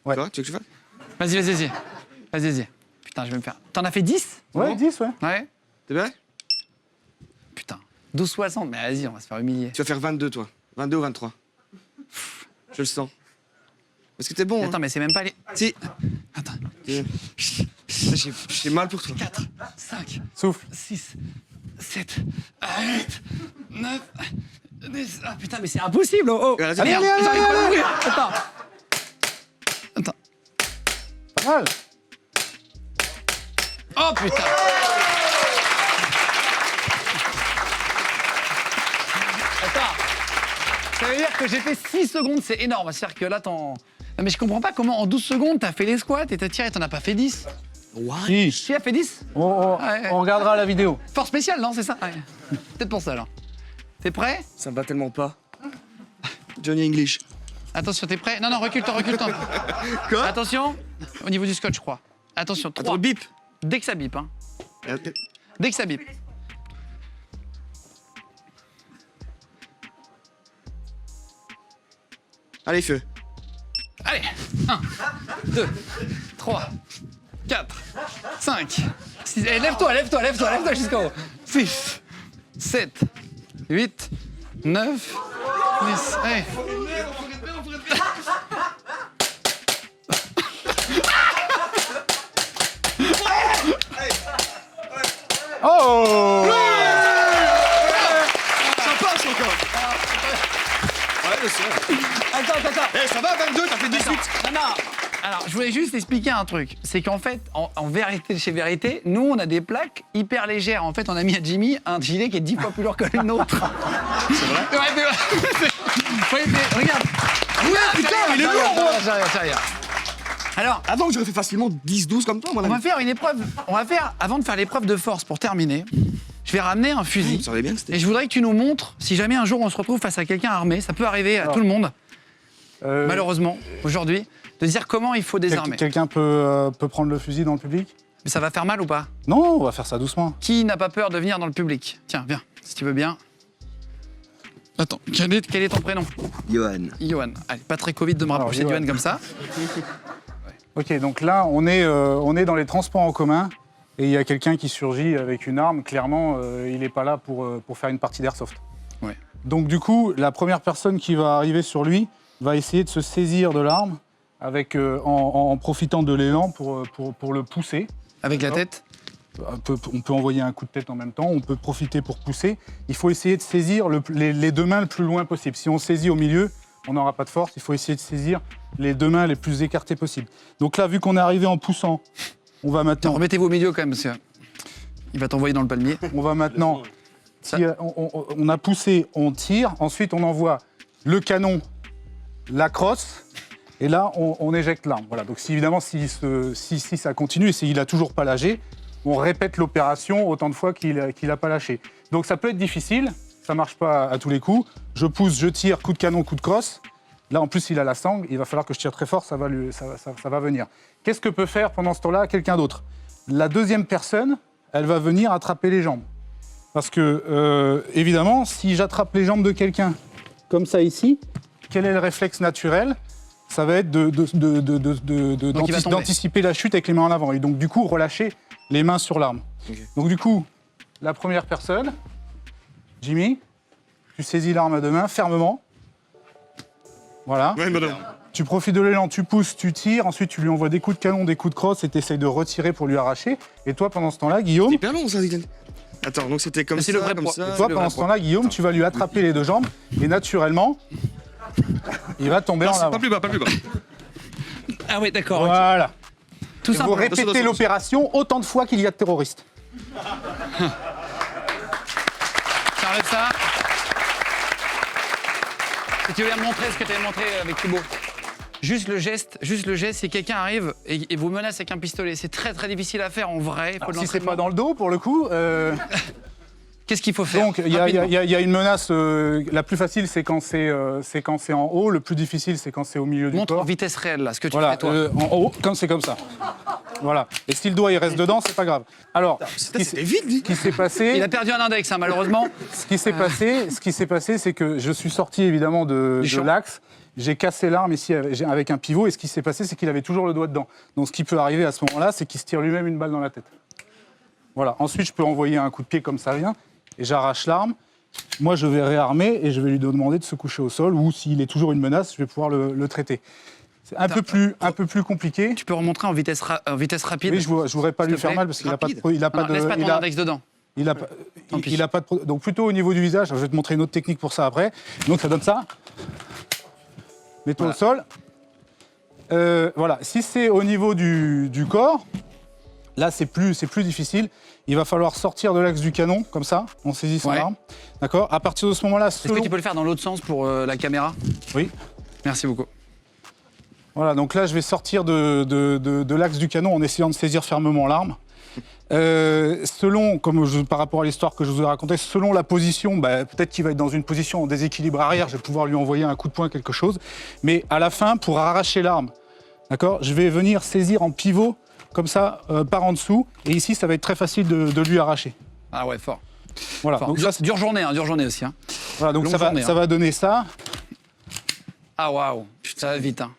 Ouais. Quoi, tu veux que je fasse? Vas-y. Vas-y. Putain, je vais me faire... T'en as fait 10? Ouais, 10, ouais. Ouais. T'es prêt? Putain, 12, 60, mais vas-y, on va se faire humilier. Tu vas faire 22, toi. 22 ou 23. Je le sens. Est-ce que t'es bon? Attends, mais c'est même pas les... Si. Attends. J'ai mal pour toi. 4, 5, Souffle. 6, 7, 8, 9, 10. Ah putain, mais c'est impossible! Oh, oh. Allez, Ah, merde, allez, j'arrive allez, pas à allez. l'ouvrir. Attends. Pas mal. Oh putain! Attends. Ça veut dire que j'ai fait 6 secondes, c'est énorme. C'est-à-dire que là, Non, mais je comprends pas comment en 12 secondes t'as fait les squats et t'as tiré, t'en as pas fait 10. What? Si. Qui a fait 10? On regardera la vidéo. Force spéciale, non, c'est ça? Ouais. Peut-être pour ça alors. T'es prêt? Ça me va tellement pas. Johnny English. Attention, t'es prêt? Non, recule-toi, recule-toi. Quoi? Attention, au niveau du scotch, je crois. Attention, 3. Attends, le bip. Dès que ça bip, hein. Dès que ça bip. Allez, feu. Allez, 1, 2, 3, 4, 5, 6. Eh, lève-toi jusqu'en haut. 6, 7, 8, 9, 10. Allez. Oh! Ça passe encore. Ouais, je sais. Attends. Eh, ça va, 22, t'as fait 18. Non. Alors, je voulais juste expliquer un truc. C'est qu'en fait, en vérité, chez Vérité, nous, on a des plaques hyper légères. En fait, on a mis à Jimmy un gilet qui est 10 fois plus lourd que le nôtre. C'est vrai? Ouais, mais regarde. putain, il est lourd, moi. J'arrive. Alors, Avant que j'aurais fait facilement 10-12 comme toi, mon on ami. va faire une épreuve. Avant de faire l'épreuve de force pour terminer, je vais ramener un fusil. Vous savez bien que c'était. Et je voudrais que tu nous montres, si jamais un jour on se retrouve face à quelqu'un armé, ça peut arriver à tout le monde, malheureusement, aujourd'hui, de dire comment il faut désarmer. Quelqu'un peut prendre le fusil dans le public? Mais ça va faire mal ou pas? Non, on va faire ça doucement. Qui n'a pas peur de venir dans le public? Tiens, viens, si tu veux bien. Attends, quel est ton prénom? Johan. Johan. Allez, pas très Covid de me rapprocher de Johan. Johan comme ça. Ok, donc là, on est dans les transports en commun et il y a quelqu'un qui surgit avec une arme. Clairement, il n'est pas là pour faire une partie d'airsoft. Ouais. Donc du coup, la première personne qui va arriver sur lui va essayer de se saisir de l'arme en profitant de l'élan pour le pousser. Avec la tête? On peut envoyer un coup de tête en même temps, on peut profiter pour pousser. Il faut essayer de saisir les deux mains le plus loin possible. Si on saisit au milieu, on n'aura pas de force. Il faut essayer de saisir les deux mains les plus écartées possible. Donc là, vu qu'on est arrivé en poussant, on va Attends, maintenant... remettez-vous au milieu quand même, monsieur. Il va t'envoyer dans le palmier. On va maintenant... on a poussé, on tire. Ensuite, on envoie le canon, la crosse. Et là, on éjecte l'arme. Voilà. Donc évidemment, si ça continue et s'il n'a toujours pas lâché, on répète l'opération autant de fois qu'il n'a pas lâché. Donc ça peut être difficile, ça ne marche pas à tous les coups. Je pousse, je tire, coup de canon, coup de crosse. Là, en plus, il a la sangle, il va falloir que je tire très fort, ça va venir. Qu'est-ce que peut faire pendant ce temps-là quelqu'un d'autre? La deuxième personne, elle va venir attraper les jambes. Parce que, évidemment, si j'attrape les jambes de quelqu'un comme ça ici, quel est le réflexe naturel? Ça va être d'anticiper la chute avec les mains en avant. Et donc, du coup, relâcher les mains sur l'arme. Okay. Donc, du coup, la première personne, Jimmy, tu saisis l'arme à deux mains fermement. Voilà. Ouais, madame. Tu profites de l'élan, tu pousses, tu tires. Ensuite, tu lui envoies des coups de canon, des coups de crosse et tu essayes de retirer pour lui arracher. Et toi, pendant ce temps-là, Guillaume... C'est hyper long, ça, Dylan. Attends, donc c'était comme ça, le vrai comme pro. ça. Toi, pendant ce temps-là, Guillaume, tu vas lui attraper les deux jambes et naturellement, il va tomber en avant. Pas plus bas, pas plus bas. Ah oui, d'accord. Voilà. Tout Et vous simplement. répétez l'opération autant de fois qu'il y a de terroristes. J'enlève ça. Et tu viens me montrer ce que tu avais montré avec Thibaut. Juste le geste, si quelqu'un arrive et vous menace avec un pistolet, c'est très très difficile à faire en vrai. Alors, si c'est pas dans le dos, pour le coup... Qu'est-ce qu'il faut faire? Donc, il y a une menace. La plus facile, c'est quand c'est en haut. Le plus difficile, c'est quand c'est au milieu du Montre en corps. vitesse réelle, là, ce que tu Voilà, fais, toi. en haut, comme c'est comme ça. Voilà. Et si le doigt il reste dedans, c'est pas grave. Alors, C'était vite, dit. ce qui s'est passé... Il a perdu un index, hein, malheureusement. Ce qui s'est passé, c'est que je suis sorti évidemment de champ. l'axe. J'ai cassé l'arme ici avec un pivot. Et ce qui s'est passé, c'est qu'il avait toujours le doigt dedans. Donc, ce qui peut arriver à ce moment-là, c'est qu'il se tire lui-même une balle dans la tête. Voilà. Ensuite, je peux envoyer un coup de pied comme ça vient. Et j'arrache l'arme. Moi, je vais réarmer et je vais lui demander de se coucher au sol. Ou s'il est toujours une menace, je vais pouvoir le traiter. C'est un peu plus compliqué. Tu peux remontrer en vitesse rapide. Oui, je ne voudrais pas S'il lui te faire plaît. mal parce qu'il n'a pas de... Laisse pas ton index dedans. Il a pas de... Donc plutôt au niveau du visage, je vais te montrer une autre technique pour ça après. Donc ça donne ça. Mets-toi au sol. Voilà. Si c'est au niveau du corps, là c'est plus difficile. Il va falloir sortir de l'axe du canon, comme ça, en saisissant l'arme. D'accord. À partir de ce moment-là, Est-ce que tu peux le faire dans l'autre sens pour la caméra? Oui. Merci beaucoup. Voilà, donc là, je vais sortir de l'axe du canon en essayant de saisir fermement l'arme. Par rapport à l'histoire que je vous ai racontée, selon la position, peut-être qu'il va être dans une position en déséquilibre arrière, je vais pouvoir lui envoyer un coup de poing, quelque chose. Mais à la fin, pour arracher l'arme, d'accord, je vais venir saisir en pivot, comme ça, par en dessous. Et ici, ça va être très facile de lui arracher. Ah ouais, fort. Voilà, Fort. donc ça, Dure journée aussi. Hein. voilà, donc longue journée, ça va donner ça. Ah waouh, ça va vite. Hein.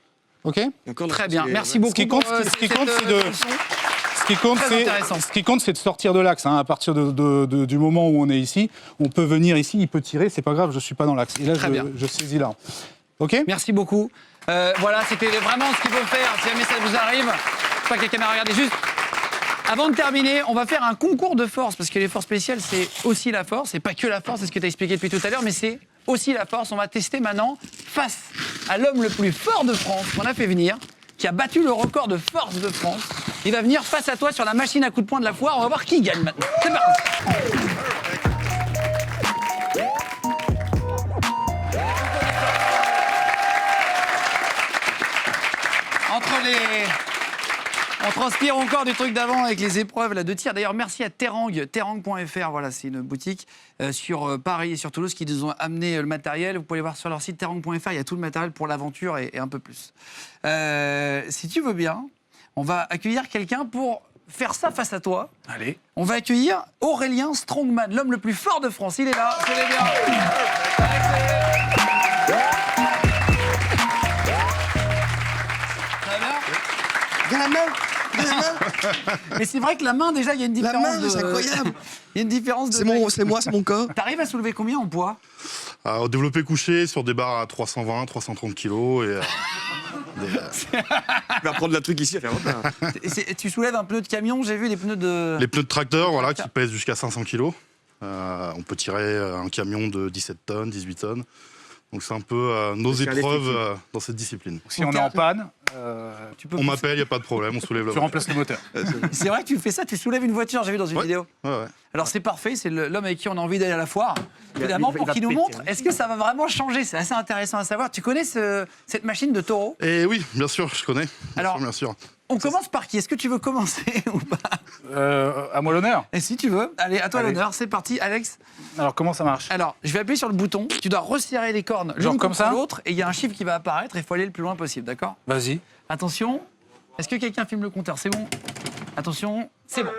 OK ? Encore Très bien, merci beaucoup. Ce qui compte, c'est Très intéressant. Ce qui compte, c'est de sortir de l'axe. Hein. À partir du moment où on est ici, on peut venir ici, il peut tirer, c'est pas grave, je suis pas dans l'axe. Et là, je saisis l'arme. OK ? Merci beaucoup. Voilà, c'était vraiment ce qu'il faut faire. Si jamais ça vous arrive, pas que la caméra regarde, juste. Avant de terminer, on va faire un concours de force, parce que les forces spéciales, c'est aussi la force. C'est pas que la force, c'est ce que tu as expliqué depuis tout à l'heure, mais c'est aussi la force. On va tester maintenant face à l'homme le plus fort de France qu'on a fait venir, qui a battu le record de force de France. Il va venir face à toi sur la machine à coups de poing de la foire. On va voir qui gagne maintenant. C'est parti. On transpire encore du truc d'avant avec les épreuves là, de tir. D'ailleurs, merci à Terang, terang.fr. Voilà, c'est une boutique sur Paris et sur Toulouse qui nous ont amené le matériel. Vous pouvez aller voir sur leur site terang.fr. Il y a tout le matériel pour l'aventure et un peu plus. Si tu veux bien, on va accueillir quelqu'un pour faire ça face à toi. Allez. On va accueillir Aurélien Strongman, l'homme le plus fort de France. Il est là. C'est bien. De la main. Mais c'est vrai que la main, déjà, il y a une différence. La main, c'est incroyable. Il y a une différence de. C'est mon corps. T'arrives à soulever combien en poids? Alors, développé couché sur des barres à 320, 330 kilos. Et, Il va prendre la truc ici à faire hop. Tu soulèves un pneu de camion, j'ai vu les pneus de. les pneus de tracteur, voilà, qui pèsent jusqu'à 500 kilos. On peut tirer un camion de 17 tonnes, 18 tonnes. Donc c'est un peu nos C'est épreuves dans cette discipline. Si on est en panne, Tu peux On m'appelle, il n'y a pas de problème, on soulève la tu voiture. remplaces le moteur. C'est vrai que tu fais ça, tu soulèves une voiture, j'ai vu dans une Ouais. vidéo. Ouais. Alors c'est parfait, c'est l'homme avec qui on a envie d'aller à la foire. Évidemment, il pour va qu'il nous péter, montre, hein. est-ce que ça va vraiment changer? C'est assez intéressant à savoir. Tu connais cette machine de taureau? Et oui, bien sûr, je connais. Alors- bien sûr. On commence par qui? Est-ce que tu veux commencer ou pas? À moi l'honneur. Et si tu veux, allez, à toi Allez. l'honneur, c'est parti, Alex. Alors comment ça marche? Alors, je vais appuyer sur le bouton, tu dois resserrer les cornes Genre l'une comme contre ça l'autre, et il y a un chiffre qui va apparaître, et il faut aller le plus loin possible, d'accord? Vas-y. Attention, est-ce que quelqu'un filme le compteur? C'est bon? Attention, c'est bon.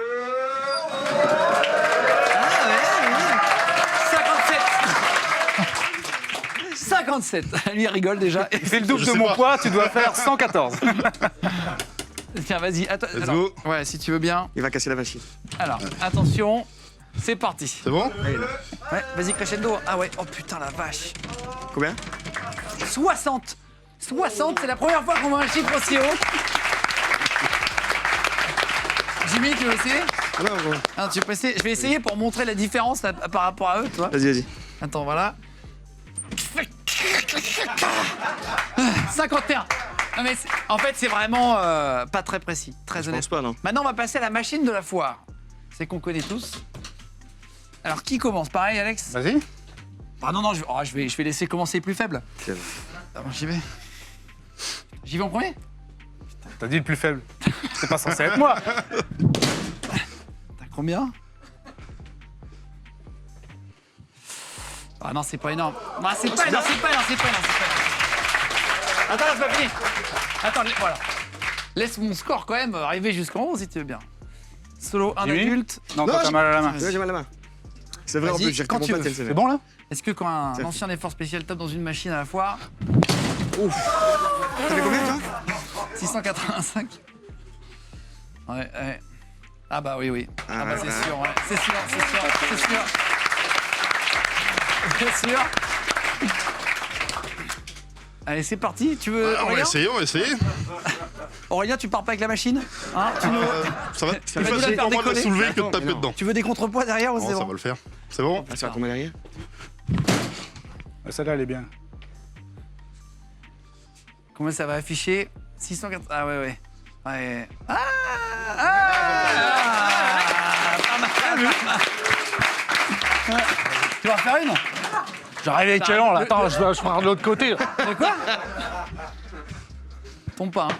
57. Lui, il rigole déjà. C'est le double Je de sais mon pas. poids, tu dois faire 114. Tiens, vas-y. Let's go. Ouais, si tu veux bien. Il va casser la machine. Alors, attention, c'est parti. C'est bon? Ouais, vas-y, crescendo. Ah ouais, oh putain, la vache. Combien? 60. 60, c'est la première fois qu'on voit un chiffre aussi haut. Jimmy, tu veux essayer? Ah non, bon. Ah, tu peux essayer. Je vais essayer pour montrer la différence par rapport à eux, toi. Vas-y. Attends, voilà. 51. Non, mais en fait, c'est vraiment pas très précis, très Je honnête. pense pas, non. Maintenant, on va passer à la machine de la foire. C'est qu'on connaît tous. Alors, qui commence? Pareil, Alex? Vas-y. Ah non, je vais laisser commencer les plus faibles. C'est bon. Ah, bon, j'y vais. J'y vais en premier? T'as dit le plus faible. C'est pas censé être moi. T'as combien? Ah non, c'est pas énorme. Non, c'est pas énorme, c'est pas énorme, c'est pas énorme, c'est pas énorme. Attends, c'est pas fini. Attends, voilà. Laisse mon score quand même arriver jusqu'en haut si tu veux bien. Solo, un Jimmy adulte. Non, Non, toi t'as mal à la main. Ouais, j'ai mal à la main. C'est vrai, en Vas-y, plus, j'ai quand tu veux. C'est bon là? Est-ce que quand un ancien effort spécial tape dans une machine à la foire, T'as fait combien, toi? 685. Ouais. Ah bah oui. Ah bah c'est sûr, ouais. C'est sûr. C'est sûr. Allez, c'est parti. Tu veux, On va Aurélien? essayer, on va essayer. Aurélien, tu pars pas avec la machine, hein? Tu nous- Ça va être Tu plus vas nous la facile faire pour moi de la décoller. soulever que de Attends, taper mais non. dedans. Tu veux des contrepoids derrière ou Non, c'est ça bon? va le faire. C'est bon? Ah, ça va tomber derrière. Celle-là, elle est bien. Combien ça va afficher? 680. Ah ouais. Ah, pas mal. Tu vas en faire une? J'arrive avec élan là. Attends, je pars de l'autre côté. De quoi? trompe pas. Hein.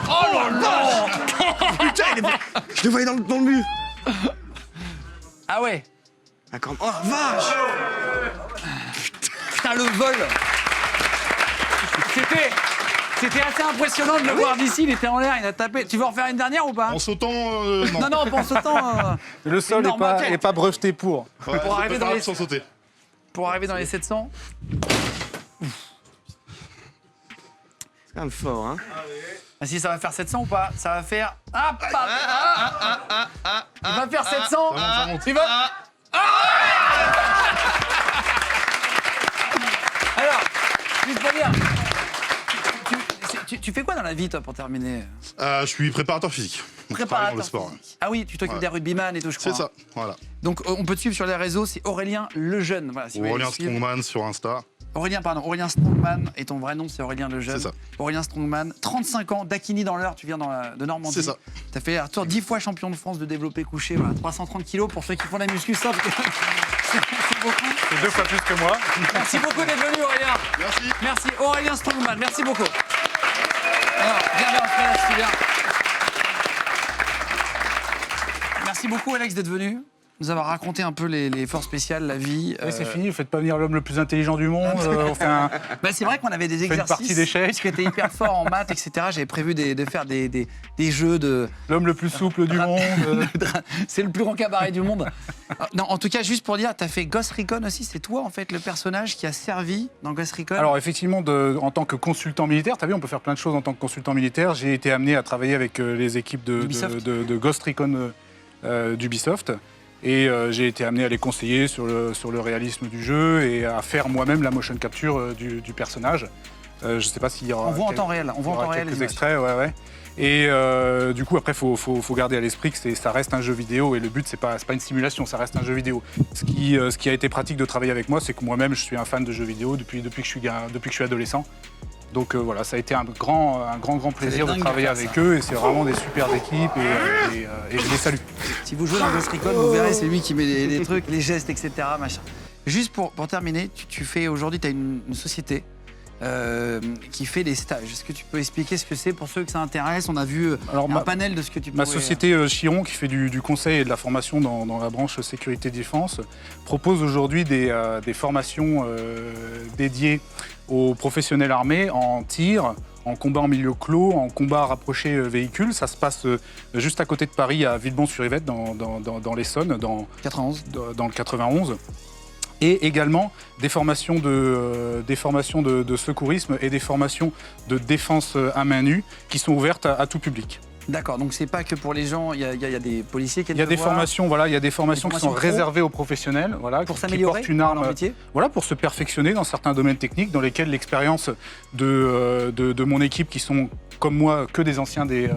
Oh non. Putain, je le voyais dans le but. Ah ouais. D'accord. Oh la vache. Putain, le vol. C'était assez impressionnant de le voir d'ici. Il était en l'air, il a tapé. Tu veux en faire une dernière ou pas? En sautant, non. Non, pas en sautant. Le sol une n'est norme pas breveté pour. Ouais, Pour arriver dans les- sans sauter. Pour arriver dans les 700. C'est quand même fort, hein. Ah, si ça va faire 700 ou pas? Ça va faire. Ah, il va faire 700. Ça monte. Il va. Alors, juste pour dire. Tu fais quoi dans la vie, toi, pour terminer? Je suis préparateur physique. Donc, je travaille dans le sport. physique. Ah oui, tu t'occupes Ouais. des rugbyman et tout, je crois. C'est ça, voilà. Donc, on peut te suivre sur les réseaux, c'est Aurélien Lejeune. Voilà, si vous voulez Aurélien le suivre. Strongman sur Insta. Aurélien Strongman, et ton vrai nom, c'est Aurélien Lejeune. C'est ça. Aurélien Strongman, 35 ans, d'Aquigny dans l'Eure, tu viens de Normandie. C'est ça. Tu as fait un tour 10 fois champion de France de développé couché, voilà, 330 kilos pour ceux qui font la muscu, ça, c'est beaucoup. C'est 2 fois plus que moi. Merci beaucoup d'être venu, Aurélien. Merci. Merci, Aurélien Strongman, merci beaucoup. Alors, viens, c'est bien. Merci beaucoup, Alex, d'être venu. Nous avoir raconté un peu les forces spéciales, la vie. Et c'est fini, vous faites pas venir l'homme le plus intelligent du monde. On fait Bah, c'est vrai qu'on avait des une exercices. partie d'échecs. Parce que t'es hyper fort en maths, etc. J'avais prévu de faire des jeux de. L'homme le plus souple du monde. C'est le plus grand cabaret du monde. Non, en tout cas, juste pour dire, t'as fait Ghost Recon aussi. C'est toi, en fait, le personnage qui a servi dans Ghost Recon. Alors effectivement, en tant que consultant militaire, tu as vu, on peut faire plein de choses en tant que consultant militaire. J'ai été amené à travailler avec les équipes de Ghost Recon d'Ubisoft. Et j'ai été amené à les conseiller sur le réalisme du jeu et à faire moi-même la motion capture du personnage. Je ne sais pas s'il y aura... on voit en temps réel. On voit en temps réel. quelques les extraits, ouais. Et du coup, après, faut garder à l'esprit que ça reste un jeu vidéo et le but, c'est pas une simulation, ça reste un jeu vidéo. Ce qui a été pratique de travailler avec moi, c'est que moi-même, je suis un fan de jeux vidéo depuis que je suis adolescent. Donc voilà, ça a été un grand plaisir de dingue travailler de faire avec ça. eux et c'est vraiment des super équipes et je les salue. Si vous jouez dans Ghost Recon, vous verrez, c'est lui qui met les trucs, les gestes, etc. Machin. Juste pour terminer, tu fais aujourd'hui, tu as une société qui fait des stages. Est-ce que tu peux expliquer ce que c'est pour ceux que ça intéresse? On a vu Alors, un panel de ce que tu peux. Ma société Chiron, qui fait du conseil et de la formation dans la branche sécurité-défense, propose aujourd'hui des formations dédiées aux professionnels armés en tir, en combat en milieu clos, en combat rapproché véhicule. Ça se passe juste à côté de Paris, à Villebon-sur-Yvette, dans l'Essonne, dans 91. dans le 91. Et également des formations de secourisme et des formations de défense à main nue qui sont ouvertes à tout public. D'accord, donc c'est pas que pour les gens, il y a des policiers qui Il y a des formations, voilà, il y a des formations qui sont formations pro réservées aux professionnels, voilà, pour qui s'améliorer portent une dans arme, leur métier. voilà, pour se perfectionner dans certains domaines techniques dans lesquels l'expérience de mon équipe, qui sont comme moi que des anciens des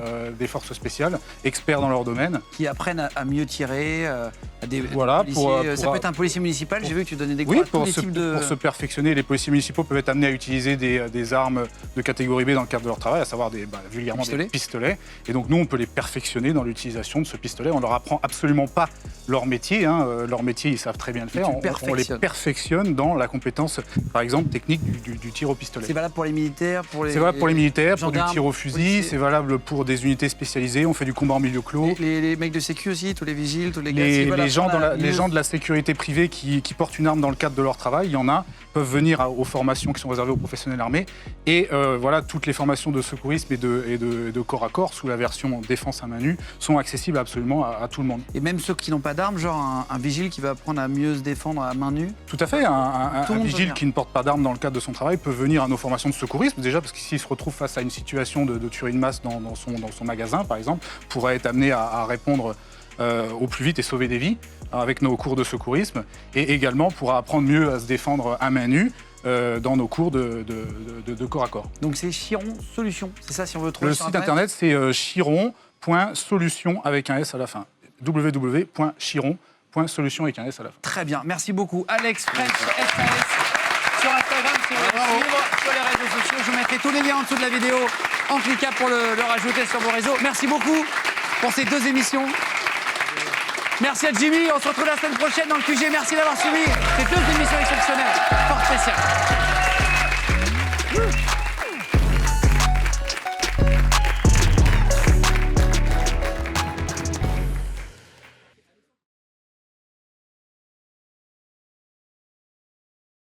forces spéciales, experts dans leur domaine. Qui apprennent à mieux tirer, à des Voilà, policiers, ça peut être un policier municipal, j'ai vu que tu donnais des cours Oui, à tous pour les types de... se perfectionner, les policiers municipaux peuvent être amenés à utiliser des armes de catégorie B dans le cadre de leur travail, à savoir vulgairement des pistolets. Et donc nous, on peut les perfectionner dans l'utilisation de ce pistolet. On leur apprend absolument pas leur métier. Leur métier, ils savent très bien le faire. On les perfectionne dans la compétence, par exemple, technique du tir au pistolet. C'est valable pour les militaires, C'est valable pour les militaires, pour du gendarmes, tir au fusil, policiers. c'est valable pour des unités spécialisées. On fait du combat en milieu clos. Les mecs de sécu aussi, tous les vigiles, tous les gars... Les gens de la sécurité privée qui portent une arme dans le cadre de leur travail, il y en a, peuvent venir aux formations qui sont réservées aux professionnels armés. Et voilà, toutes les formations de secourisme et de corps à corps, sous la version défense à main nue, sont accessibles absolument à tout le monde. Et même ceux qui n'ont pas d'armes, genre un vigile qui va apprendre à mieux se défendre à main nue. Tout à fait. Un Tout le monde peut vigile venir. qui ne porte pas d'arme dans le cadre de son travail peut venir à nos formations de secourisme, déjà parce que s'il se retrouve face à une situation de tuerie de masse dans son magasin, par exemple, pourra être amené à répondre au plus vite et sauver des vies avec nos cours de secourisme, et également pourra apprendre mieux à se défendre à main nue dans nos cours de corps à corps. Donc c'est Chiron Solutions, c'est ça si on veut trouver Le sur site internet, c'est chiron.solution avec un S à la fin. www.chiron.solution avec un S à la fin. Très bien, merci beaucoup. Alex French, SAS, sur Instagram, si vous voulez le suivre, sur les réseaux sociaux. Je vous mettrai tous les liens en dessous de la vidéo en cliquant pour le rajouter sur vos réseaux. Merci beaucoup pour ces 2 émissions. Merci à Jimmy, on se retrouve la semaine prochaine dans le QG. Merci d'avoir suivi ces 2 émissions exceptionnelles, fort spéciales.